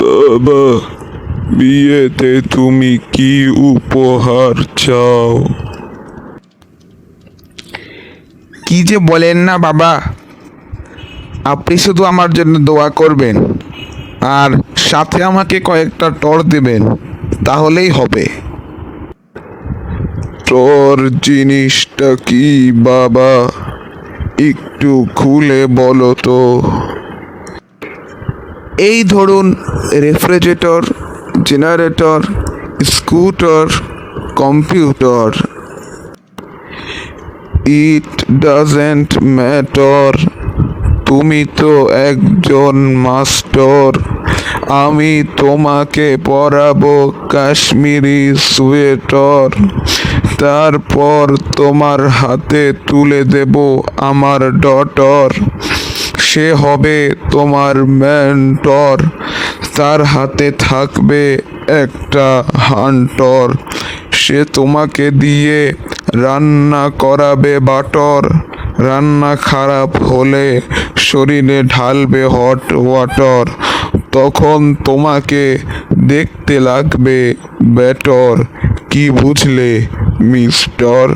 বাবা, বিয়েতে তুমি কি উপহার চাও? কি যে বলেন না বাবা, আপনি শুধু আমার জন্য দোয়া করবেন আর সাথে আমাকে কয়েকটা টর দেবেন, তাহলেই হবে। তোর জিনিসটা কি বাবা, একটু খুলে বলো তো। এই ধরুন, refrigerator, generator, scooter, computer. It doesn't matter, তুমি তো একজন মাস্টার। আমি তোমাকে পরাবো কাশ্মীরি সোয়েটার, তারপর তোমার হাতে তুলে দেব আমার ডটার। সে হবে তোমার মেন্টর, তার হাতে থাকবে একটা হান্টর। সে তোমাকে দিয়ে রান্না করাবে বাটর, রান্না খারাপ হলে শরীরে ঢালবে হট ওয়াটার। তখন তোমাকে দেখতে লাগবে বেটর। কি বুঝলে মিস্টার?